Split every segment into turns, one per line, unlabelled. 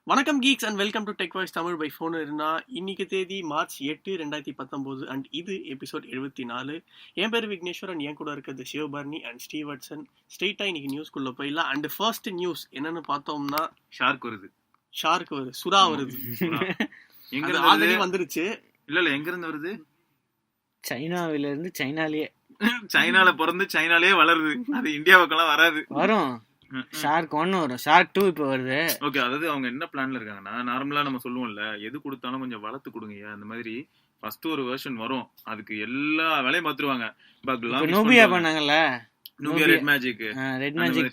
வணக்கம் geeks and welcome to Tech Voice Tamil by phone இருந்தா. இன்னைக்கு தேதி மார்ச் 8 2019 அண்ட் இது எபிசோட் 74. என் பேர் விக்னேஸ்வர் அண்ட் என் கூட இருக்கிறது சிவபர்ணி அண்ட் ஸ்டீவர்ட்சன். ஸ்ட்ரெயிட்டா இன்னைக்கு நியூஸ்குள்ள போயிடலாம். அண்ட் ஃபர்ஸ்ட் நியூஸ் என்னன்னு பார்த்தோம்னா
ஷார்க் வருது.
சுறா வருது. எங்க ஆல்ரெடி வந்துருச்சு.
இல்ல எங்க இருந்து வருது?
சைனாவில இருந்து.
சைனால பிறந்து சைனாலேயே வளருது. அது இந்தியா பக்கம்லாம் வராது.
வரும். ஷார்க் 1 வரும், ஷார்க் 2 இப்போ வருது.
ஓகே, அதாவது அவங்க என்ன பிளான்ல இருக்காங்கன்னா, நார்மலா நம்ம சொல்லுவோம்ல, எது கொடுத்தாலும் கொஞ்சம் வளர்த்து கொடுங்க. அந்த மாதிரி ஃபர்ஸ்ட் ஒரு வெர்ஷன் வரும், அதுக்கு எல்லா வேலையும் பார்த்துருவாங்க.
நூபியா பண்ணாங்கல்ல,
நூபியா ரெட் மேஜிக்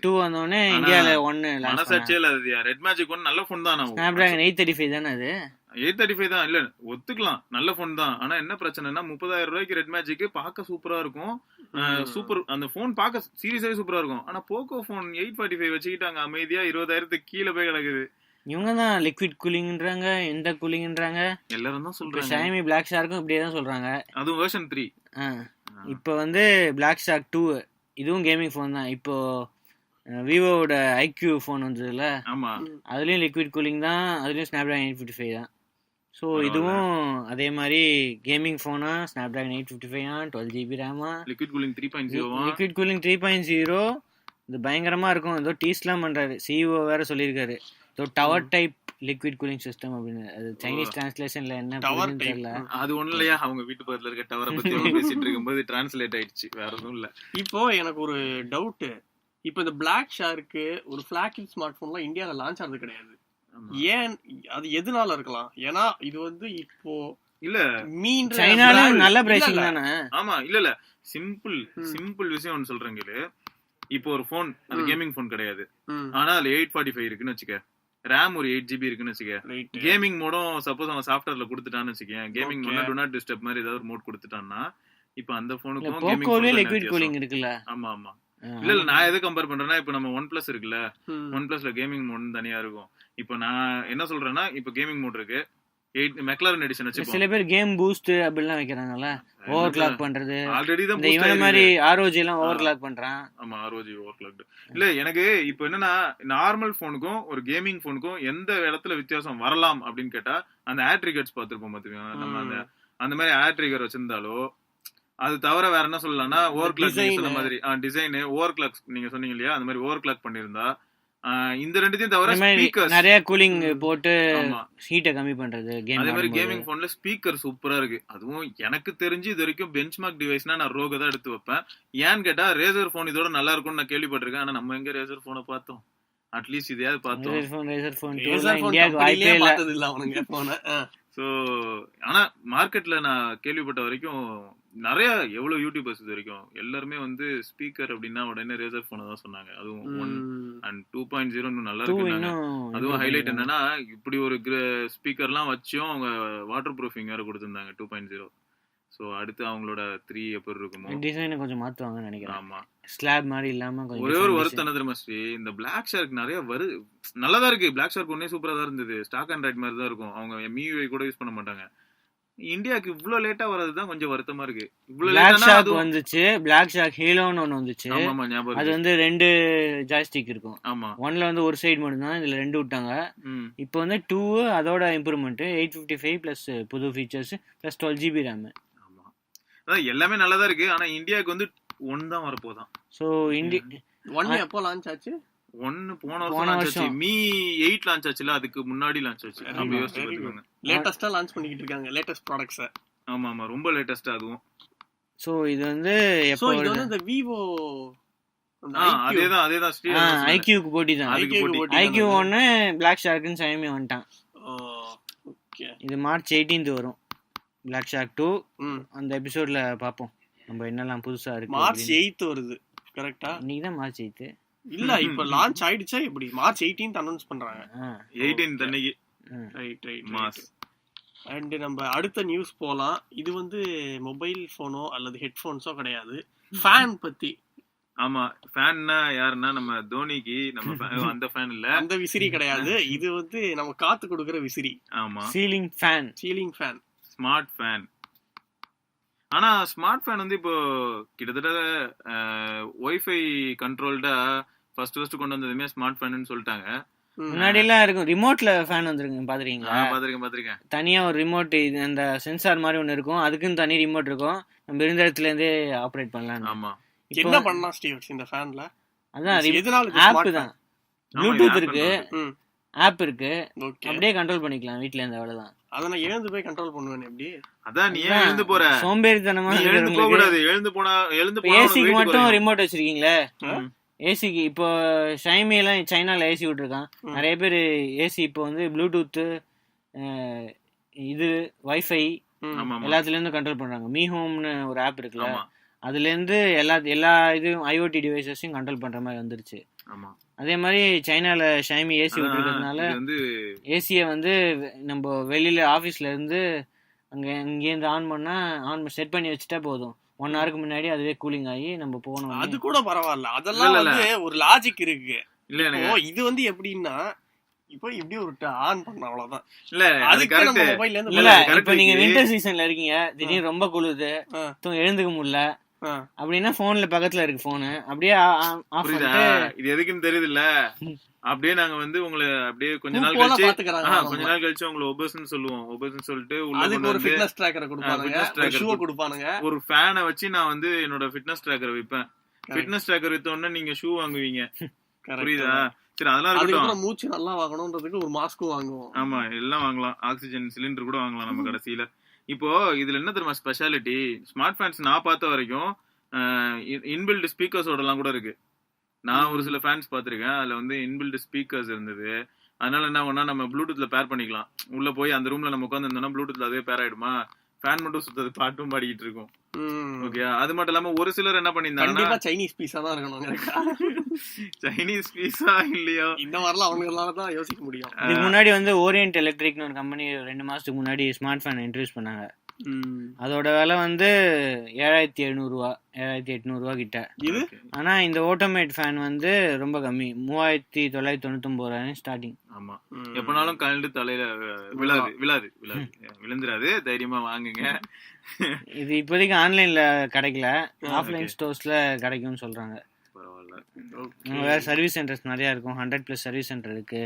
2 வந்தோடனே இந்தியால 1
மனசாட்சியே இல்ல. ரெட் மேஜிக் 1 நல்ல போன் தான்.
ஸ்னாப்டிராகன் 835 தானே அது?
835 தான். இல்ல ஒத்துக்கலாம், நல்ல போன் தான். ஆனா என்ன பிரச்சனைனா 30,000 ரூபாய்க்கு ரெட் மேஜிக் பார்க்க சூப்பரா இருக்கும். சூப்பர், அந்த போன் பார்க்க சீரியஸாவே சூப்பரா இருக்கும். ஆனா போக்கோ போன் 845 வச்சுக்கிட்டாங்க அமைதியா 20,000 கீழே போய் கிடக்குது.
இவங்க தான் லிக்விட் கூலிங்ன்றாங்க, எந்த கூலிங்ன்றாங்க,
எல்லாரும் தான் சொல்றாங்க.
Xiaomi Black Shark இப்படியே தான் சொல்றாங்க.
அதுவும் வெர்ஷன் 3.
இப்போ வந்து Black Shark 2 இதுவும் கேமிங் ஃபோன் தான். இப்போ விவோட ஐக்யூ ஃபோன் வந்ததுல,
ஆமா,
அதுலயும் லிக்விட் கூலிங் தான், அதுலயும் ஸ்னாப்டிராகன் 855 தான். ஸோ இதுவும் அதே மாதிரி கேமிங் ஃபோனா, ஸ்னாப்டிராகன் 855 12GB ரேமா,
லிக்விட் கூலிங் 3.0.
இது பயங்கரமா இருக்கும். ஏதோ டீஸ்லாம் பண்றாரு, சிஇஓ வேற சொல்லியிருக்காரு. So tower type liquid cooling system அப்படின்னு. அது சைனீஸ் டிரான்ஸ்லேஷன்ல என்ன தெரியல.
அது ஒண்ணும் இல்லையா, அவங்க வீட்டு பக்கத்துல இருக்க டவரை பத்தி பேசிட்டு இருக்கும்போது டிரான்ஸ்லேட் ஆயிடுச்சு, வேற எதுவும் இல்ல.
இப்போ எனக்கு ஒரு டவுட். இப்போ இந்த பிளாக் ஷார்க்கு ஒரு ஃபிளாக்ஷிப் ஸ்மார்ட் போன்லாம் இந்தியாவில் லான்ச் ஆனது கிடையாது. ஏன்? அது எதனால இருக்கலாம்? ஏன்னா இது வந்து இப்போ
இல்ல
சைனால நல்ல பிரைசிங் தானே.
ஆமா, இல்ல சிம்பிள் விஷயம் ஒன்னு சொல்றேங்க. இப்போ ஒரு போன், அது கேமிங் போன் கிடையாது. ஆனா அதுல 845 இருக்குன்னு வச்சுக்க, ரேம் ஒரு 8GB இருக்குன்னு வச்சுக்க, கேமிங் மோடும் சப்போஸ் அவன் சாஃப்ட்வேர்ல கொடுத்துட்டான்னு வச்சுக்க, gaming mode do not disturb மாதிரி ஏதாவது ஒரு மோட் கொடுத்துட்டான்னா, இப்போ அந்த போனுக்கும்
போக்கோல லிக்விட் கூலிங் இருக்குல்ல.
ஆமா, இல்ல நான் எது கம்பேர் பண்றேன்னா, இப்ப நம்ம OnePlus இருக்குல்ல, OnePlusல கேமிங் மோட் தனியா இருக்கும். இப்ப நான் என்ன சொல்றேன்னா, இப்ப கேமிங் மோட் இருக்கு, 8 மெக்லாரன் எடிஷன் வச்சிருப்போம்.
சில பேர் கேம் பூஸ்ட் அப்படிலாம் வைக்கறாங்கல, ஓவர் கிளாக் பண்றது.
ஆல்ரெடி தான்
இந்த மாதிரி ROG எல்லாம் ஓவர் கிளாக் பண்றான்.
ஆமா, ROG ஓவர் கிளாக்டு. இல்ல எனக்கு இப்போ என்னன்னா, நார்மல் போனுக்கும் ஒரு கேமிங் போனுக்கும் எந்த இடத்துல வித்தியாசம் வரலாம் அப்படின்னு கேட்டா, அந்த ஏர் ட்ரிகர்ஸ் பாத்துருப்போம் பாத்துக்கோங்க. நம்ம அந்த மாதிரி ஏர் ட்ரிகர் வச்சிருந்தாலோ, அது தவிர வேற என்ன சொல்லலாம்னா, ஓவர் கிளாக் சொன்ன மாதிரி டிசைன் ஓவர் கிளாக் நீங்க சொன்னீங்க இல்லையா, அந்த மாதிரி ஓவர் கிளாக் பண்ணிருந்தா, இந்த ரெண்டுத்தையும் தவிர ஸ்பீக்கர்ஸ்
நிறைய கூலிங் போட்டு ஹீட்டை கம்மி பண்றது.
அதே மாதிரி கேமிங் போன்ல ஸ்பீக்கர் சூப்பரா இருக்கு. அதுவும் எனக்கு தெரிஞ்சு இது வரைக்கும் பெஞ்ச்மார்க் டிவைஸ்னா நான் ரோக தான் எடுத்து வைப்பேன். ஏன்னு கேட்டா, ரேசர் போன் இதோட நல்லா இருக்கும்னு நான் கேள்விப்பட்டிருக்கேன். ஆனா நம்ம எங்க ரேசர் போனை பார்த்தோம்? அட்லீஸ்ட் இதையாவது பார்த்தோம். சோ ஆனா மார்க்கெட்ல நான் கேள்விப்பட்ட வரைக்கும் நிறைய எவ்வளவு யூடியூபர்ஸ் இது வரைக்கும் எல்லாருமே வந்து ஸ்பீக்கர் அப்படின்னா உடனே ரேசர் போனை தான் சொன்னாங்க. அதுவும் 1 and 2.0 நல்லா இருக்குன்னாங்க. அதுவும் ஹைலைட் என்னன்னா, இப்படி ஒரு ஸ்பீக்கர்லாம் வச்சும் அவங்க வாட்டர் ப்ரூஃபிங் வேற கொடுத்திருந்தாங்க 2.0. சோ அடுத்து அவங்களோட 3 எப்படி இருக்குமோ,
டிசைனை கொஞ்சம் மாத்துவாங்கன்னு நினைக்கிறேன்.
ஆமா,
ஸ்லாப் மாதிரி இல்லாம கொஞ்சம்.
ஒரே ஒரு வருத்தம் தெரியுமா ஸ்ரீ, இந்த பிளாக் ஷார்க் நிறைய நல்லதா இருக்கு. பிளாக் ஷார்க் ஒன்னே சூப்பரா தான் இருந்தது. ஸ்டாக் அண்ட்ராய்ட் மாதிரி தான் இருக்கும். அவங்க MIUI கூட யூஸ் பண்ண மாட்டாங்க. இந்தியாக்கு இவ்வளவு லேட்டா வரதுதான் கொஞ்சம் வருத்தமா இருக்கு. இவ்வளவு லேட்டா அது
வந்துச்சு. பிளாக் ஷார்க் ஹீலோன்னு ஒன்னு வந்துச்சு. அது வந்து 2 ஜாய்ஸ்டிக் இருக்கும்.
ஆமா,
1ல வந்து ஒரு சைடு மட்டும் தான், இதுல 2 விட்டாங்க. இப்போ வந்து 2 அதோட இம்ப்ரூவ்மெண்ட் 855 பிளஸ் புது ஃபீச்சர்ஸ் பிளஸ் 12GB ரேம்.
ஆமா, அதான் எல்லாமே நல்லதா இருக்கு. ஆனா இந்தியாக்கு வந்து 1 தான் வரப்போதான்.
சோ இந்தியா
1 எப்போ லான்ச் ஆச்சு?
1 போன வருஷம் லான்ச் ஆச்சு. மீ 8 லான்ச் ஆச்சுல, அதுக்கு முன்னாடி லான்ச் ஆச்சு. நம்ம யோசிச்சு பாத்துக்கோங்க.
லேட்டஸ்டா லான்ச் பண்ணிட்டு இருக்காங்க, லேட்டஸ்ட் ப்ராடக்ட்ஸ்.
ஆமா, ரொம்ப லேட்டஸ்டா அதுவும்.
சோ இது வந்து
எப்போ இது வந்து இந்த விவோ
அதேதான்
ஐக்யூக்கு போட்டி தான். ஐக்யூ 1 பிளாக் ஷார்க்னு Xiaomi வந்துட்டான்.
ஓகே,
இது மார்ச் 18 வரும். பிளாக் ஷார்க் 2 அந்த எபிசோட்ல பாப்போம் நம்ம என்னெல்லாம் புதுசா இருக்கு.
மார்ச் 8 வருது கரெக்ட்டா?
இன்னைக்கு தான் மார்ச் 8.
இல்ல இப்ப லான்ச் ஆயிடுச்சா எப்படி? மார்ச் 18 அனௌன்ஸ் பண்றாங்க.
18 அன்னைக்கு.
Right mass. அண்ட் நம்ம அடுத்த நியூஸ் போலாம். இது வந்து மொபைல் போனோ அல்லது ஹெட்போன்ஸோ கிடையாது, ஃபேன் பத்தி.
ஆமா, ஃபேன்னா யாருன்னா நம்ம தோனிக்கு நம்ம அந்த ஃபேன் இல்ல,
அந்த விசிறி கிடையாது. இது வந்து நம்ம காத்து கொடுக்கிற விசிறி.
ஆமா,
சீலிங் ஃபேன், ஸ்மார்ட் ஃபேன்.
ஆனா ஸ்மார்ட் ஃபேன் வந்து இப்போ கிட்டத்தட்ட ஒய்ஃபை கண்ட்ரோல்டா ஃபர்ஸ்ட் கொண்டு வந்ததுமே ஸ்மார்ட் ஃபேன்னு சொல்லிட்டாங்க.
முன்னாடி எல்லாம் இருக்கும், ரிமோட்ல ஃபேன் வந்துருங்க, பாத்துருக்கீங்களா?
பாத்திருக்கேன்.
தனியா ஒரு ரிமோட், அந்த சென்சார் மாதிரி ஒண்ணு இருக்கும், அதுக்குன்னு தனி ரிமோட் இருக்கும், நம்ம இருந்த இடத்துல இருந்தே ஆப்ரேட் பண்ணலாம்.
ஆமா.
என்ன பண்ணலாம் ஸ்டீவ் இந்த ஃபேன்ல?
அதான்
எதனால
ஆப் தான், ப்ளூடூத் இருக்கு, ஆப் இருக்கு, அப்படியே கண்ட்ரோல் பண்ணிக்கலாம் வீட்ல இருந்து, அவ்வளவுதான்.
அத நான் எழுந்து போய் கண்ட்ரோல் பண்ணுவேன் எப்படி?
அதான் நீ ஏன் எழுந்து போற?
சோம்பேறித்தனமா
எழுந்து போக கூடாது. எழுந்து போனா
ஏசிக்கு மட்டும் ரிமோட் வச்சிருக்கீங்களே. ஏசிக்கு இப்போ ஷைமி எல்லாம் சைனால ஏசி விட்டுருக்கான். நிறைய பேர் ஏசி இப்போ வந்து ப்ளூடூத், இது வைஃபை எல்லாத்துல இருந்து கண்ட்ரோல் பண்றாங்க. மீ ஹோம்னு ஒரு ஆப் இருக்குல்ல, அதுல இருந்து எல்லா இதுவும் ஐஓடி டிவைசஸையும் கண்ட்ரோல் பண்ற மாதிரி வந்துருச்சு. அதே மாதிரி சைனால ஷைமி ஏசி விட்டுருக்கிறதுனால ஏசியை வந்து நம்ம வெளியில ஆபீஸ்ல இருந்து இங்கேருந்து ஆன் செட் பண்ணி வச்சுட்டா போதும், 1 ஹவருக்கு முன்னாடி அதுவே கூலிங் ஆகி நம்ம போனோம்.
அது கூட பரவாயில்ல, அதெல்லாம் வந்து ஒரு லாஜிக் இருக்கு. இது வந்து எப்படின்னா இப்போ இப்படி ஒரு ஆன் பண்ண அவ்வளவுதான். இல்ல அதுக்கு நம்ம மொபைல்ல இருந்து
இல்ல, இப்போ நீங்க வின்டர் சீசன்ல இருக்கீங்க, திடீர்னு ரொம்ப குளிருது, எழுந்துக்க முடியல அப்படின்னா போன்ல பக்கத்துல இருக்கு போனு, அப்படியே ஆஃப் பண்ணிட்டு.
இது எதுக்குன்னு தெரியுது இல்ல, அப்படியே நாங்க வந்து உங்களை அப்படியே கொஞ்ச நாள் கழிச்சு உங்களை ஒபர்ஸ்னு சொல்லுவோம். ஒபர்ஸ்னு சொல்லிட்டு உள்ள
ஒரு ஃபிட்னஸ் ட்ராக்கரை கொடுப்பானுங்க,
ஒரு ஃபேனை வச்சு நான் வந்து என்னோட ஃபிட்னஸ் ட்ராக்கரை விப்பேன். ஃபிட்னஸ் ட்ராக்கர் வித்த உடனே நீங்க ஷூ வாங்குவீங்க, புரியுதா? சரி, அதெல்லாம் இருக்கட்டும்.
மூச்சு நல்லா வாங்கணும்ன்றதுக்கு ஒரு மாஸ்க்கும் வாங்குவோம்.
ஆமா, எல்லாம் வாங்கலாம், ஆக்சிஜன் சிலிண்டர் கூட வாங்கலாம் நம்ம கடைசியில. இப்போ இதுல என்ன தெரியுமா ஸ்பெஷாலிட்டி? ஸ்மார்ட் ஃபேன்ஸ் நான் பார்த்த வரைக்கும் இன்பில்ட் ஸ்பீக்கர்ஸோட எல்லாம் கூட இருக்கு. நான் ஒரு சில ஃபேன்ஸ் பார்த்திருக்கேன், அதுல வந்து இன்பில்ட் ஸ்பீக்கர்ஸ் இருந்தது. அதனால என்ன பண்ணா, நம்ம ப்ளூடூத்ல பேர் பண்ணிக்கலாம். உள்ள போய் அந்த ரூம்ல நம்ம உட்காந்து இருந்தோம்னா ப்ளூடூத்ல அதே பேர் ஆயிடுமா, ஃபேன் மட்டும் சுத்தது, பாட்டும் பாடிக்கிட்டு இருக்கும். ஓகே, அது மட்டும் இல்லாம ஒரு சிலர் என்ன பண்ணிருந்தாங்கன்னா,
சைனீஸ் பீஸா தான் இருக்கணும்.
சைனீஸ் பீஸா இல்லையோ, இந்த
மாதிரிலாம் அவங்களால தான் யோசிக்க முடியும்.
இதுக்கு முன்னாடி வந்து ஓரியன்ட் எலக்ட்ரிக்னு ஒரு கம்பெனி 2 மாசத்துக்கு முன்னாடி ஸ்மார்ட் ஃபேன் இன்ட்ரோடியூஸ் பண்ணாங்க. அதோட விலை வந்து 7700 ரூபா, 7800 கிட்ட. ஆனா இந்த ஆட்டோமேட் ஃபேன் வந்து ரொம்ப கம்மி, 3999 ஸ்டார்டிங்.
ஆமா, எப்பனாலும் கழண்டு தலையில விழுந்துராது, தைரியமா வாங்குங்க.
இது இப்போதைக்கு ஆன்லைன்ல கிடைக்கல, ஆஃப்லைன் ஸ்டோர்ஸ்ல கிடைக்கும்னு சொல்றாங்க. வேற சர்வீஸ் சென்டர்ஸ் நிறைய இருக்கும், 100+ சர்வீஸ் சென்டர் இருக்கு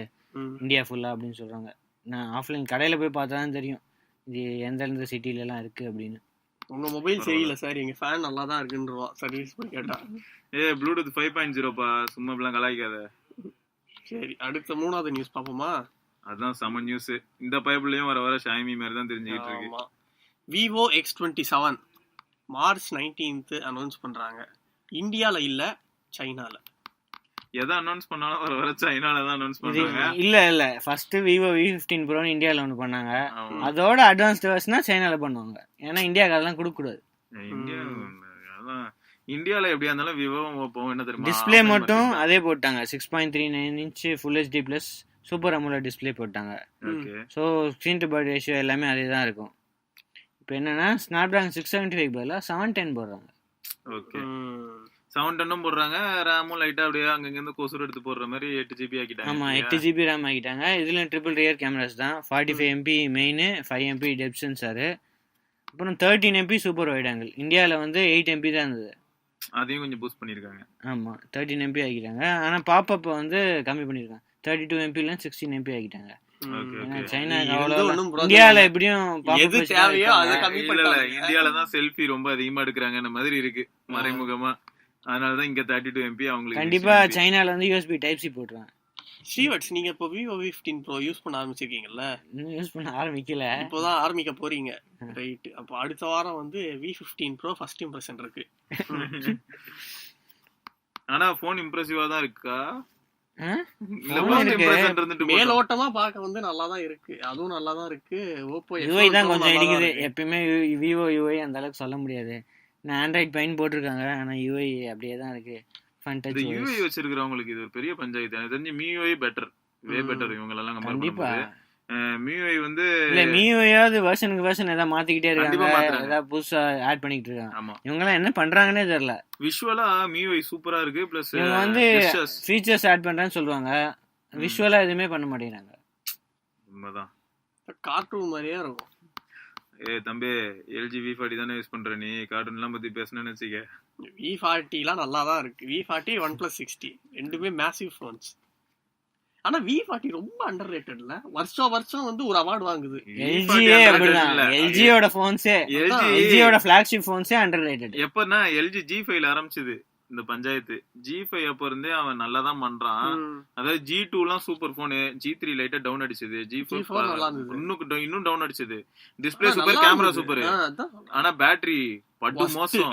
இந்தியா ஃபுல்லா அப்படின்னு சொல்றாங்க. நான் ஆஃப்லைன் கடையில போய் பார்த்தா தான் தெரியும் இது எந்தெந்த சிட்டில எல்லாம் இருக்கு அப்படின்னு.
உங்க மொபைல் சரியில்லை சார், எங்க ஃபேன் நல்லா தான் இருக்குன்றோம் சர்வீஸ் போய் கேட்டா.
ப்ளூடூத் 5.0 சும்மா இப்படிலாம் கலாய்க்காத.
சரி, அடுத்த 3வது நியூஸ் பாப்போமா?
அதான் செம நியூஸ். இந்த பைப்லயும் வர ஷாமி மாதிரி தான் தெரிஞ்சுக்கிட்டு இருக்கு.
விவோ X27 மார்ச் 19 அனௌன்ஸ் பண்றாங்க. இந்தியால இல்ல, சைனால.
எதை அனௌன்ஸ் பண்ணாலும் வர சைனால தான் அனௌன்ஸ் பண்றாங்க.
இல்ல ஃபர்ஸ்ட் விவோ V15 Pro இந்தியால ஒன்னு பண்ணாங்க, அதோட அட்வான்ஸ்ட் வெர்ஷனா சைனால பண்ணுவாங்க. ஏன்னா இந்தியாக்கு அதெல்லாம் கொடுக்க கூடாது.
இந்தியால எப்படியா இருந்தாலும் விவோ ஓப்போ என்ன தெரியுமா,
டிஸ்ப்ளே மட்டும் அதே போட்டாங்க, 6.39 inch full HD plus super AMOLED display போட்டாங்க. So screen to body ratio எல்லாமே அதே தான் இருக்கும். இப்போ என்னன்னா ஸ்னாப்டிராகன் 675 பதிலா 710 போடுறாங்க.
ஓகே, 710 போடுறாங்க, ரேமும் லைட்டா அப்படியே அங்கங்க கொசூர் எடுத்து போடுற மாதிரி 8GB ஆக்கிட்டாங்க.
ஆமா, 8GB ரேம் ஆக்கிட்டாங்க. இதுல ட்ரிபிள் ரியர் கேமராஸ் தான், 45 MP main, 5 MP depth sensor, அப்புறம் 13 MP சூப்பர் வைட் ஆங்கிள். இந்தியாவில் வந்து 8 MP தான் இருந்தது,
அதையும் கொஞ்சம் பூஸ்ட் பண்ணிருக்காங்க.
ஆமா, 13 MP ஆக்கிட்டாங்க. ஆனா பாப்பப் வந்து கம்மி பண்ணிருக்காங்க, 32 MP ல 16 MP ஆக்கிட்டாங்க. சைனா இந்தியால எப்படியும்
இந்தியால தான் செல்ஃபி ரொம்ப அதிகமா எடுக்கிறாங்க மாதிரி இருக்கு மறைமுகமா. அதனாலதான் இங்க 32 MP அவங்களுக்கு.
கண்டிப்பா சைனால வந்து USB Type C போடுறாங்க.
ஸ்ரீவட்ஸ், நீங்க இப்போ விவோ V15 Pro யூஸ் பண்ண ஆரம்பிச்சிருக்கீங்கல்ல?
யூஸ் பண்ண ஆரம்பிக்கல,
இப்போதான் ஆரம்பிக்க போறீங்க, ரைட்? அப்போ அடுத்த வாரம் வந்து V15 Pro ஃபர்ஸ்ட் இம்ப்ரெஷன் இருக்கு.
ஆனா போன் இம்ப்ரெசிவா தான் இருக்கா?
மேலோட்டமா பாக்க வந்து நல்லா தான் இருக்கு, அதுவும் நல்லா தான் இருக்கு. ஓப்போ
UI தான் கொஞ்சம் இடிக்குது. எப்பயுமே விவோ UI அந்த அளவுக்கு சொல்ல முடியாது. நான் ஆண்ட்ராய்ட் பைன் போட்டிருக்காங்க, ஆனா UI அப்படியே தான் இருக்கு.
இந்த UI வச்சிருக்கிறவங்களுக்கு இது ஒரு பெரிய பஞ்சாயத்து. எனக்கு தெரிஞ்சு MIUI பெட்டர், வே பெட்டர் இவங்க எல்லாம் கம்பேர் பண்ணும்போது. MIUI வந்து
இல்ல, MIUIயாவது வெர்ஷனுக்கு வெர்ஷன் ஏதாவது மாத்திக்கிட்டே இருக்காங்க, ஏதாவது புதுசா ஆட் பண்ணிக்கிட்டு இருக்காங்க.
ஆமா,
இவங்க எல்லாம் என்ன பண்றாங்கன்னே தெரியல.
விஷுவலா MIUI சூப்பரா இருக்கு, பிளஸ்
இவங்க வந்து ஃபீச்சர்ஸ் ஆட் பண்றேன்னு சொல்றாங்க, விஷுவலா எதுவுமே பண்ண மாட்டேங்கிறாங்க.
உண்மைதான்,
கார்ட்டூன் மாதிரியே இருக்கும்.
தம்பி, LG V40 தானே யூஸ் பண்ற நீ, கார்ட்டூன் எல்லாம் பத்தி பேசணும்னு வச்சுக்க.
V40 எல்லாம் நல்லா தான் இருக்கு. V40 OnePlus 60 ரெண்டுமே மேசிவ் ஃபோன்ஸ். ஆனா V40 ரொம்ப அண்டர் ரேட்டட்ல. வருஷம் வந்து ஒரு அவார்டு வாங்குது.
எல்ஜியே அப்படிதான். எல்ஜியோட போன்ஸே, எல்ஜியோட ஃபிளாக்ஷிப் போன்ஸே அண்டர் ரேட்டட்.
எப்பன்னா எல்ஜி G5ல ஆரம்பிச்சது இந்த பஞ்சாயத்து. G5 அப்ப இருந்தே அவன் நல்லா தான் பண்றான். அதாவது G2 எல்லாம் சூப்பர் போனு, G3 லைட்டா டவுன் அடிச்சது, G4 இன்னும் டவுன் அடிச்சது. டிஸ்பிளே சூப்பர், கேமரா சூப்பர், ஆனா பேட்டரி பட்டு மோசம்.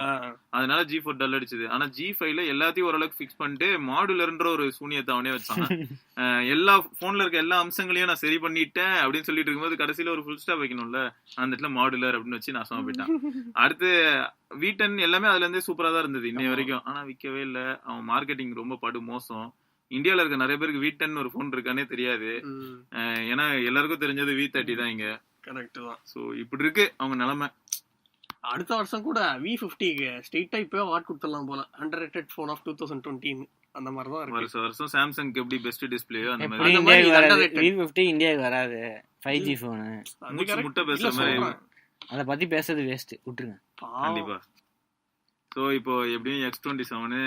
அதனால G4 டல் அடிச்சது. ஆனா G5ல எல்லாத்தையும் ஓரளவுக்கு ஃபிக்ஸ் பண்ணிட்டு மாடுலர்ன்ற ஒரு சூனியத்தை அவனே வச்சான். எல்லா போன்ல இருக்க எல்லா அம்சங்களையும் நான் சரி பண்ணிட்டேன் அப்படின்னு சொல்லிட்டு இருக்கும்போது கடைசியில ஒரு ஃபுல் ஸ்டாப் வைக்கணும்ல, அந்த இடத்துல மாடுலர் அப்படின்னு வச்சு நான் சும்மா போயிட்டான். அடுத்து V10 எல்லாமே அதுல இருந்தே சூப்பரா தான் இருந்தது இன்னை வரைக்கும். ஆனா விற்கவே இல்ல. அவன் மார்க்கெட்டிங் ரொம்ப படு மோசம். இந்தியால இருக்க நிறைய பேருக்கு V10 ஒரு போன் இருக்கானே தெரியாது. ஏன்னா எல்லாருக்கும் தெரிஞ்சது V30 தான் இங்க.
கரெக்ட் தான்.
சோ இப்படி இருக்கு அவங்க நிலைமை.
அடுத்த வருஷம் கூட V50க்கு ஸ்ட்ரெயிட்டா இப்போ அவார்ட் கொடுத்துடலாம் போல. அண்டர் ரேட்டட் போன் ஆஃப் 2020 அந்த மாதிரி தான் இருக்கு.
வருஷம் சாம்சங் எப்படி பெஸ்ட் டிஸ்ப்ளேயோ அந்த
மாதிரி V50 இந்தியாவுக்கு வராது. 5G போன்
முட்டை பேசுற மாதிரி.
அத பத்தி பேசுறது வேஸ்ட், விட்டுருங்க.
கண்டிப்பா. சோ இப்போ எப்படியும் X27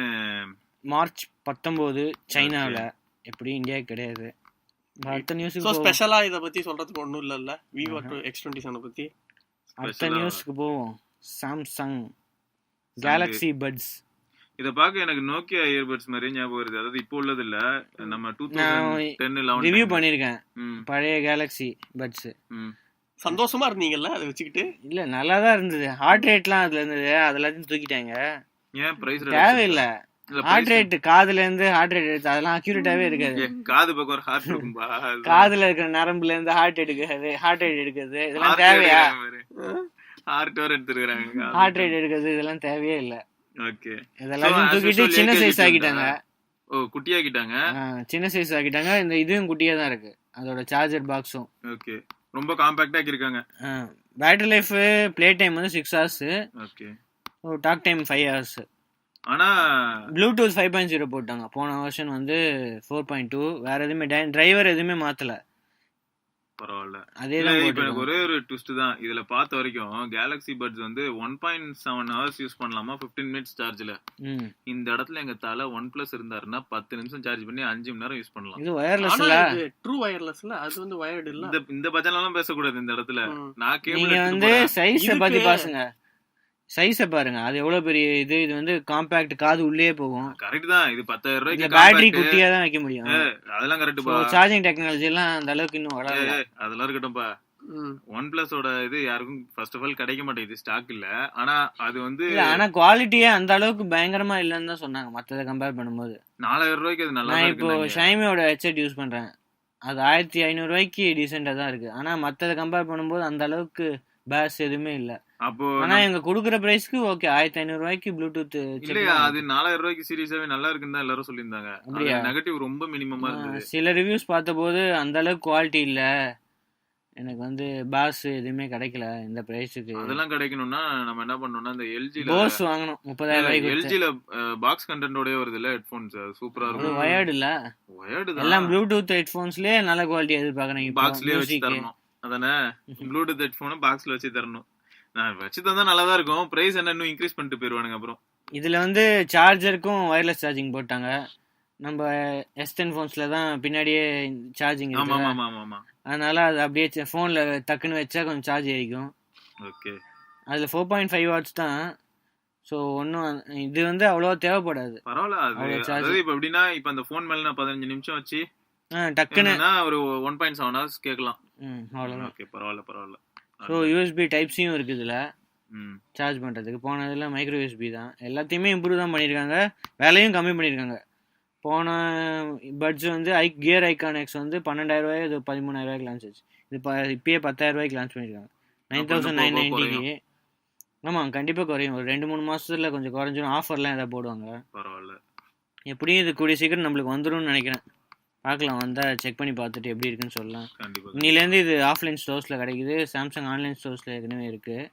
மார்ச் 19 சைனால, எப்படி இந்தியாவுக்கு கிடையாது. அடுத்த நியூஸ்
ஸ்பெஷலா இத பத்தி சொல்றதுக்கு ஒண்ணும் இல்லல்ல. Vivo X27 பத்தி
அடுத்த நியூஸ்க்கு போவோம். Samsung Galaxy puts.
இத பாக்க எனக்கு நோக்கியா இயர்பட்ஸ் மாதிரி ஞாபகம் வருது. அதாவது இப்போ உள்ளது இல்ல, நம்ம 2010
ரிவ்யூ பண்ணிருக்கேன் பழைய கேலக்ஸி பட்ஸ்.
சந்தோஷமா இருந்தீங்கல்ல அதை வச்சுக்கிட்டு?
இல்ல நல்லா தான் இருந்தது. ஹார்ட் ரேட்லாம் அதுல இருந்தது, அதெல்லாம் தூக்கிட்டாங்க.
ஏன் பிரைஸ்
தேவையில்ல. ஹார்ட் ரேட் காதுல இருந்து ஹார்ட் ரேட் எடுத்து அதெல்லாம் அக்யூரேட்டாவே இருக்காது.
காது பக்கம் ஒரு ஹார்ட் இருக்கும்பா,
காதுல இருக்கிற நரம்புல இருந்து ஹார்ட் ரேட் எடுக்கிறது இதெல்லாம் தேவையா?
ஹார்ட் வேற எடுத்துக்கறாங்க.
ஹார்ட் ரேட் எடுக்கிறது இதெல்லாம் தேவையே இல்ல.
ஓகே,
இதெல்லாம் தூக்கிட்டு சின்ன சைஸ் ஆக்கிட்டாங்க.
ஓ, குட்டியாக்கிட்டாங்க.
சின்ன சைஸ் ஆக்கிட்டாங்க. இந்த இதுவும் குட்டியா தான் இருக்கு, அதோட சார்ஜர் பாக்ஸும்.
ஓகே, ரொம்ப காம்பாக்ட்டா ஆக்கிருக்காங்க.
பேட்டரி லைஃப், ப்ளே டைம் வந்து 6 hours.
Okay,
talk time 5 hours.
ஆனா
ப்ளூடூத் 5.0 போட்டாங்க. போன வருஷன் வந்து 4.2. வேற எதுவுமே டிரைவர் எதுவுமே மாத்தல.
பரவாயில்ல.
அதேதான்.
இப்ப எனக்கு ஒரே ஒரு ட்விஸ்ட் தான் இதுல பார்த்த வரைக்கும். கேலக்ஸி பட்ஸ் வந்து 1.7 hours யூஸ் பண்ணலாமா 15 minutes சார்ஜ்ல. இந்த இடத்துல எங்க தலை OnePlus இருந்தாருன்னா 10 நிமிஷம் சார்ஜ் பண்ணி 5 மணி நேரம் யூஸ் பண்ணலாம்.
இது வயர்லெஸ்ல,
ட்ரூ வயர்லெஸ்ல. அது வந்து வயர்ட் இல்ல.
இந்த பட்ஜெட்லாம் பேசக்கூடாது இந்த இடத்துல. நான் கேபிள்
நீங்க வந்து சைஸ் பத்தி பாருங்க. சைஸ பாருங்க, அது எவ்வளவு பெரிய இது. இது வந்து காம்பாக்ட், காது உள்ளே போகும்.
கரெக்ட் தான். இது 10,000 ரூபாய்க்கு
பேட்டரி குட்டியா தான் வைக்க முடியும்.
அதெல்லாம் கரெக்ட் பா.
சார்ஜிங் டெக்னாலஜி எல்லாம் அந்த அளவுக்கு இன்னும் வராது.
அதெல்லாம் இருக்கட்டும்பா. OnePlus ஓட இது யாருக்கும் ஃபர்ஸ்ட் ஆஃப் ஆல் கிடைக்க மாட்டேங்குது, ஸ்டாக் இல்ல. ஆனா அது வந்து
ஆனா குவாலிட்டியே அந்த அளவுக்கு பயங்கரமா இல்லன்னு தான் சொன்னாங்க மத்தத கம்பேர் பண்ணும்போது.
4,000 ரூபாய்க்கு அது நல்லா இருக்கு.
நான் இப்போ Xiaomiயோட headset யூஸ் பண்றேன். அது 1,500 ரூபாய்க்கு டீசென்ட்டா தான் இருக்கு. ஆனா மத்தத கம்பேர் பண்ணும்போது அந்த அளவுக்கு பேஸ் எதுவுமே இல்ல.
அப்போ
ஆனா எங்க குடுக்குற பிரைஸ்க்கு ஓகே. 1,500 ரூபாய்க்கு ப்ளூடூத்
இல்லையா? அது 4,000 ரூபாய்க்கு சீரியஸாவே நல்லா இருக்குன்னு தான் எல்லாரும் சொல்லியிருந்தாங்க. நெகட்டிவ் ரொம்ப மினிமமா இருந்தது.
சில ரிவ்யூஸ் பார்த்தபோது அந்த அளவுக்கு குவாலிட்டி இல்ல. எனக்கு வந்து பாஸ் எதுவுமே கிடைக்கல இந்த பிரைஸ்க்கு.
அதெல்லாம் கிடைக்கணும்னா நம்ம என்ன பண்ணனும்னா இந்த LGல
போஸ் வாங்கணும் 30,000 ரூபாய்க்கு.
LGல பாக்ஸ் கண்டென்ட்டோடயே வருதுல ஹெட்போன்ஸ், சூப்பரா இருக்கும்.
வயர்ட் இல்ல, வயர்ட் தான். எல்லாம் ப்ளூடூத் ஹெட்போன்ஸ்லயே நல்ல குவாலிட்டி எதிர்பார்க்கறீங்க.
பாக்ஸ்லயே வச்சு தரணும். அதானே, ப்ளூடூத் ஹெட்போன் பாக்ஸ்ல வச்சு தரணும். நான் வச்சு தந்தா நல்லா தான் இருக்கும். பிரைஸ் என்ன இன்னும் இன்க்ரீஸ் பண்ணிட்டு போயிருவானுங்க அப்புறம். இதுல
வந்து சார்ஜருக்கும் வயர்லெஸ் சார்ஜிங் போட்டாங்க. நம்ம S10 போன்ஸ்ல தான் பின்னாடியே சார்ஜிங் இருக்கு.
ஆமா ஆமா ஆமா.
அதனால அது அப்படியே போன்ல டக்குன்னு வச்சா கொஞ்சம் சார்ஜ் ஏறிக்கும்.
ஓகே,
அதுல 4.5 வாட்ஸ் தான். சோ ஒன்னும் இது வந்து அவ்வளவா தேவைப்படாது.
பரவாயில்ல. அது இப்ப எப்படின்னா, இப்ப அந்த போன் மேல நான் 15 நிமிஷம் வச்சு
டக்குன்னு
ஒரு 1.7 hours கேட்கலாம்.
அவ்வளவுதான்.
ஓகே, பரவாயில்ல பரவாயில்ல.
ஸோ USB டைப்-Cயும் இருக்குது இதில் சார்ஜ் பண்ணுறதுக்கு. போனதில் மைக்ரோ USB தான். எல்லாத்தையுமே இம்ப்ரூவ் தான் பண்ணியிருக்காங்க, வேலையும் கம்மி பண்ணியிருக்காங்க. போன பட்ஸ் வந்து கியர் ஐகான் X வந்து 12,000 ரூபாய், இது 13,000 ரூபாய்க்கு லான்ச் ஆச்சு. இது இப்பயே 10,000 ரூபாய்க்கு லான்ச் பண்ணியிருக்காங்க 9,990. ஆமாம், கண்டிப்பாக குறையும். ஒரு 2-3 மாதத்துல கொஞ்சம் குறைஞ்சிடும். ஆஃபர்லாம் எதாவது போடுவாங்க.
பரவாயில்ல.
எப்படியும் இது கூடிய சீக்கிரம் நம்மளுக்கு வந்துடும் நினைக்கிறேன். பார்க்கலாம், வந்தால் செக் பண்ணி பார்த்துட்டு எப்படி இருக்குன்னு சொல்லலாம். இன்னிலேருந்து இது ஆஃப்லைன் ஸ்டோர்ஸில் கிடைக்குது. சாம்சங் ஆன்லைன் ஸ்டோர்ஸில் ஏற்கனவே இருக்குது.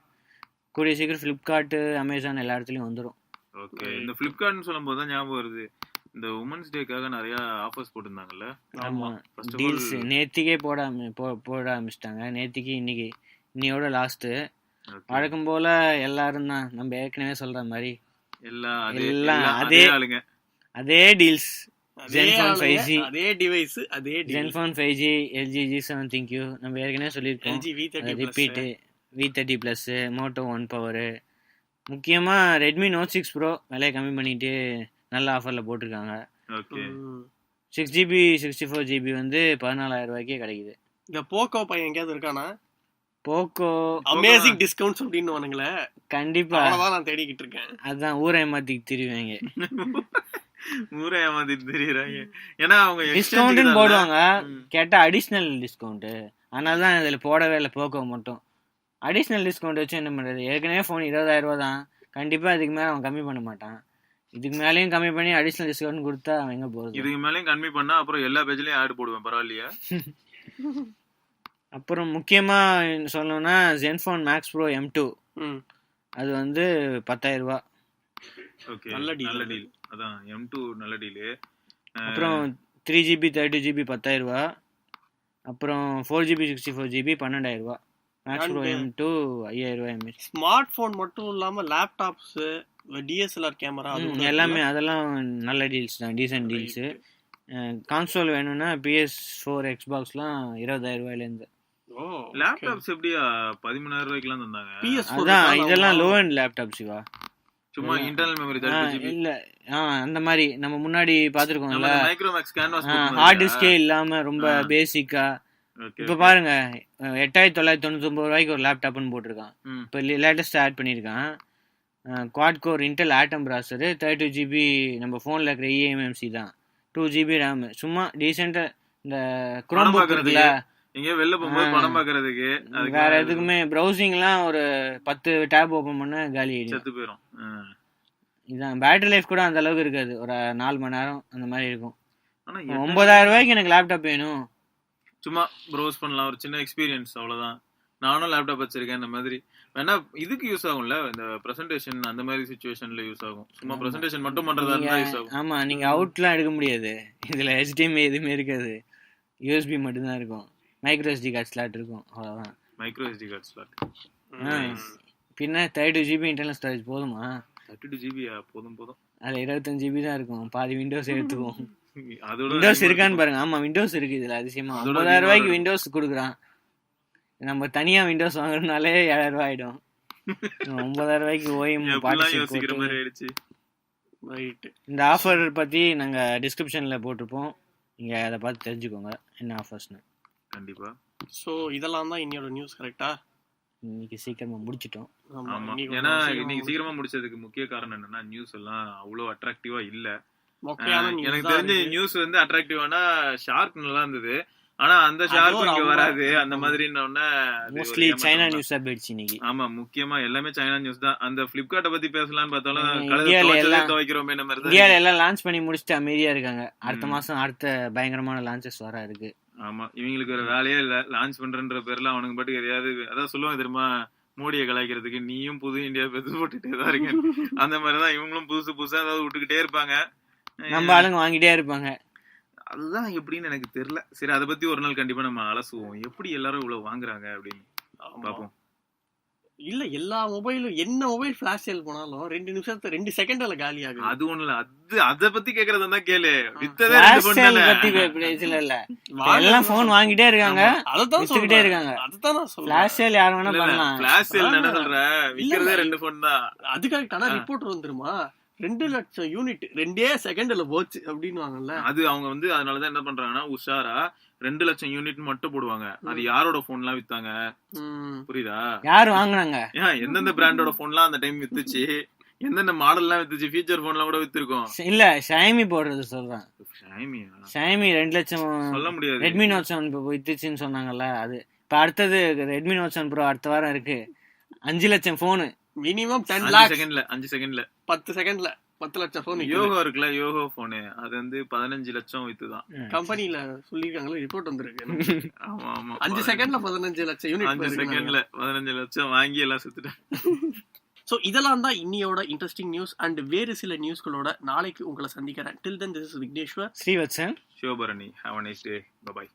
கூடிய சீக்கிரம் ஃப்ளிப்கார்ட்டு, அமேசான் எல்லா இடத்துலையும் வந்துடும்.
ஓகே, இந்த ஃப்ளிப்கார்ட்னு சொல்லும்போது தான் ஞாபகம் வருது, இந்த உமன்ஸ் டேக்காக நிறைய ஆஃபர்ஸ் போட்டிருந்தாங்கல்ல.
ஆமாம், டீல்ஸ் நேற்றுக்கே போட ஆரம்பிச்சிட்டாங்க. நேற்றுக்கு இன்னையோட லாஸ்ட்டு. வழக்கம் போல் எல்லாரும் தான் நம்ம ஏற்கனவே சொல்கிற மாதிரி
எல்லாம் அதே
அதே டீல்ஸ். Zenfone 5G,
அதே டிவைஸ் அதே
Zenfone 5G, LG G7 ThinQ நம்ம ஏற்கனவே சொல்லியிருக்கோம்.
LG V30
repeat V30 Plus, Moto One Power. முக்கியமா Redmi Note 6 Pro விலையை கம்மி பண்ணிட்டு நல்ல ஆஃபர்ல போட்டிருக்காங்க.
ஓகே
6GB 64GB வந்து 14,000 ரூபாய்க்கே கிடைக்குது.
இந்த போக்கோ பையன் எங்கேயாவது இருக்கானா?
போக்கோ
அமேசிங் டிஸ்கவுண்ட்ஸ் அப்படின்னு வானுங்களே,
கண்டிப்பா
அவ்வளவுதான் நான் தேடிக்கிட்டு இருக்கேன்.
அதான் ஊரை ஏமாத்தி திரிவாங்க.
ஊரை ஏமாத்திட்டு தெரியுறாங்க. ஏன்னா அவங்க
டிஸ்கவுண்ட் போடுவாங்க, கேட்டா அடிஷ்னல் டிஸ்கவுண்ட். அதனால தான் இதுல போடவே இல்லை போக்கோ மட்டும். அடிஷ்னல் டிஸ்கவுண்ட் வச்சு என்ன பண்றது? ஏற்கனவே ஃபோன் 20,000 ரூபா தான், கண்டிப்பா இதுக்கு மேல அவன் கம்மி பண்ண மாட்டான். இதுக்கு மேலேயும் கம்மி பண்ணி அடிஷ்னல் டிஸ்கவுண்ட் கொடுத்தா அவன் எங்க போறது?
இதுக்கு மேலேயும் கம்மி பண்ணா அப்புறம் எல்லா பேஜ்லயும் ஆட் போடுவேன், பரவாயில்லையா?
அப்புறம் முக்கியமா சொல்லணும்னா Zenfone Max Pro M2 அது வந்து 10,000 ரூபா.
ஓகே நல்ல டீல். அதான் M2 நல்ல டீல்.
அப்புறம் 3GB 32GB 10,000 ரூபா. அப்புறம் 4GB 64GB 12,000 ரூபா. Max Pro M2 5,000 ரூபாய் எம்ஏஹெச்.
ஸ்மார்ட் போன் மட்டும் இல்லாம லேப்டாப்ஸ், DSLR கேமரா
எல்லாமே அதெல்லாம் நல்ல டீல்ஸ் தான், டீசன்ட் டீல்ஸ். கான்சோல் வேணும்னா PS4 Xboxலாம் 20,000 ரூபாயில இருந்து.
லேப்டாப்ஸ் எப்படியா 13,000 ரூபாய்க்குலாம் தந்தாங்க?
அதான் இதெல்லாம் லோ எண்ட் லேப்டாப் சிவா.
சும்மா இன்டர்னல் மெமரி 32GB
இல்ல அந்த மாதிரி நம்ம முன்னாடி பாத்துருக்கோம்ல,
மைக்ரோமேக்ஸ் கேன்வாஸ்
ஹார்ட் டிஸ்கே இல்லாம ரொம்ப பேசிக்கா. இப்ப பாருங்க 8,999 ரூபாய்க்கு ஒரு லேப்டாப்னு போட்டிருக்கான். இப்ப லேட்டஸ்ட் ஆட் பண்ணிருக்கான். குவாட் கோர் இன்டெல் ஆட்டம் ப்ராசர், 32GB நம்ம போன்ல இருக்கிற eMMC தான், 2GB RAM. சும்மா டீசெண்டா இந்த குரோம் புக் இருக்குல்ல,
இங்க வெளில போகும்போது படம் பாக்குறதுக்கு,
வேற எதுக்குமே ப்ரௌசிங்லாம் ஒரு 10 டேப் ஓபன் பண்ண காலி ஆயிடும்,
செத்து போயிடும்.
இதான் பேட்டரி லைஃப் கூட அந்த அளவுக்கு இருக்காது, ஒரு 4 மணி நேரம் அந்த மாதிரி இருக்கும். ஆனா 9,000 ரூபாய்க்கு எனக்கு லேப்டாப் வேணும்,
சும்மா ப்ரௌஸ் பண்ணலாம், ஒரு சின்ன எக்ஸ்பீரியன்ஸ், அவ்வளவுதான். நானும் லேப்டாப் வச்சிருக்கேன், இந்த மாதிரி வேணா இதுக்கு யூஸ் ஆகும்ல, இந்த பிரசன்டேஷன் அந்த மாதிரி சிச்சுவேஷன்ல யூஸ் ஆகும். சும்மா பிரசன்டேஷன் மட்டும் பண்றதா இருந்தா யூஸ் ஆகும்.
ஆமா, நீங்க அவுட்லாம் எடுக்க முடியாது இதுல, HDMI எதுவுமே இருக்காது, USB மட்டும் தான் இருக்கும், மைக்ரோ SD கார்டு ஸ்லாட் இருக்கும், அவ்வளவுதான்.
Micro SD card slot.
பின்ன 32GB இன்டர்னல் ஸ்டோரேஜ் போதுமா?
32GB போதும்.
அதுல 25GB தான் இருக்கும், பாதி விண்டோஸ் எடுத்துக்கும். விண்டோஸ் இருக்கான்னு பாருங்க. ஆமா விண்டோஸ் இருக்கு இதுல, அதிசயமா 50,000 ரூபாய்க்கு விண்டோஸ் கொடுக்குறான். நம்ம தனியா விண்டோஸ் வாங்குறதுனாலே 7,000 ரூபாய் ஆயிடும். 9,000 ரூபாய்க்கு ஓஎம்
யோசிக்கிற மாதிரி ஆயிடுச்சு.
இந்த ஆஃபர் பத்தி நாங்க டிஸ்கிரிப்ஷன்ல போட்டிருப்போம், நீங்க அதை பார்த்து தெரிஞ்சுக்கோங்க என்ன ஆஃபர்ஸ்னு.
கண்டிப்பா.
சோ இதெல்லாம் தான் இன்னையோட நியூஸ். கரெக்டா?
இன்னைக்கு சீக்கிரமா முடிச்சிட்டோம்.
ஆமா, ஏன்னா இன்னைக்கு சீக்கிரமா முடிச்சதுக்கு முக்கிய காரணம் என்னன்னா, நியூஸ் எல்லாம் அவ்வளவு அட்ராக்டிவா இல்ல. எனக்கு தெரிஞ்ச நியூஸ் வந்து அட்ராக்டிவானா ஷார்க் நல்லா இருந்தது, ஆனா அந்த ஷார்க் இங்க வராது அந்த மாதிரி.
மோஸ்ட்லி சைனா நியூஸ் போயிடுச்சு இன்னைக்கு.
ஆமா, முக்கியமா எல்லாமே சைனா நியூஸ் தான். அந்த பிளிப்கார்ட்ட பத்தி பேசலாம்னு பார்த்தாலும் துவைக்கிறோமே நம்ம
இந்தியால எல்லாம் லான்ச் பண்ணி முடிச்சுட்டு அமைதியா இருக்காங்க. அடுத்த மாசம் அடுத்த பயங்கரமான லான்ச்சஸ் வர இருக்கு.
ஆமா, இவங்களுக்கு ஒரு வேலையே இல்ல, லான்ச் பண்றன்ற பேர்ல அவனுக்கு பாட்டுக்கு எதையாவது அதான் சொல்லுவாங்க தெரியுமா, மோடியை கலாய்க்கிறதுக்கு நீயும் புது இந்தியா பெருசு போட்டுட்டே தான் இருக்கேன். அந்த மாதிரிதான் இவங்களும் புதுசா ஏதாவது விட்டுக்கிட்டே இருப்பாங்க,
நம்ம ஆளுங்க வாங்கிட்டே இருப்பாங்க.
அதுதான் எப்படின்னு எனக்கு தெரியல. சரி, அதை பத்தி ஒரு நாள் கண்டிப்பா நம்ம அலசுவோம், எப்படி எல்லாரும் இவ்வளவு வாங்குறாங்க அப்படின்னு பாப்போம்.
இல்ல எல்லா மொபைலும் என்ன மொபைல் ஃபிளாஷ் சேல் போனாலும் 2 செகண்ட்ல காலி ஆகுது.
அது ஒண்ணு இல்ல, அத பத்தி கேக்குறதா தான் கேளு. வித்ததே
இல்ல எல்லாம் போன் வாங்கிட்டே இருக்காங்க, அதான் வித்துக்கிட்டே இருக்காங்க.
அதுதான் நான் சொல்றேன்,
ஃபிளாஷ் சேல் யார் வேணா பண்ணலாம்.
ஃபிளாஷ் சேல் என்ன சொல்ற, விக்கிறதே 2 போன் தான்.
அது கரெக்ட். ஆனா ரிப்போர்ட் வந்துருமா 2 லட்சம் யூனிட் 2 செகண்ட்ல போச்சு அப்படின்னு வாங்கல.
அது அவங்க வந்து அதனாலதான் என்ன பண்றாங்கன்னா, உஷாரா 2 லட்சம் யூனிட் மட்டும் போடுவாங்க. அது யாரோட போன்லாம் வித்தாங்க புரியுதா, யாரு வாங்குனாங்க, எந்தெந்த பிராண்டோட போன்லாம் அந்த டைம் வித்துச்சு, எந்தெந்த மாடல்லாம் வித்துச்சு, ஃபீச்சர் போன்லாம் கூட வித்துருக்கோம்.
இல்ல Xiaomi போடுறது சொல்றேன். Xiaomi 2 லட்சம்
சொல்ல முடியாது.
Redmi Note 7 இப்போ வித்துச்சுன்னு சொன்னாங்கல்ல, அது இப்ப அடுத்தது Redmi Note 7 Pro அடுத்த வாரம் இருக்கு. 5 லட்சம் போனு
மினிமம் 10 செகண்ட்ல 10 செகண்ட்ல 10 லட்சம் போன்.
யோகோ இருக்குல்ல, யோகோ போனு அது வந்து 15 லட்சம் வித்துதான்.
கம்பெனில சொல்லிருக்காங்களா, ரிப்போர்ட் வந்திருக்கு.
ஆமா ஆமா,
5 செகண்ட்ல 15 லட்சம் யூனிட்.
5 செகண்ட்ல 15 லட்சம் வாங்கி எல்லாம் செத்துட்டேன்.
சோ இதெல்லாம் தான் இன்னியோட இன்ட்ரெஸ்டிங் நியூஸ். அண்ட் வேறு சில நியூஸ்களோட நாளைக்கு உங்களை சந்திக்கிறேன். Till then, this is Vigneshwar,
Srivatsan,
Sivabharani. Have a nice day. Bye bye.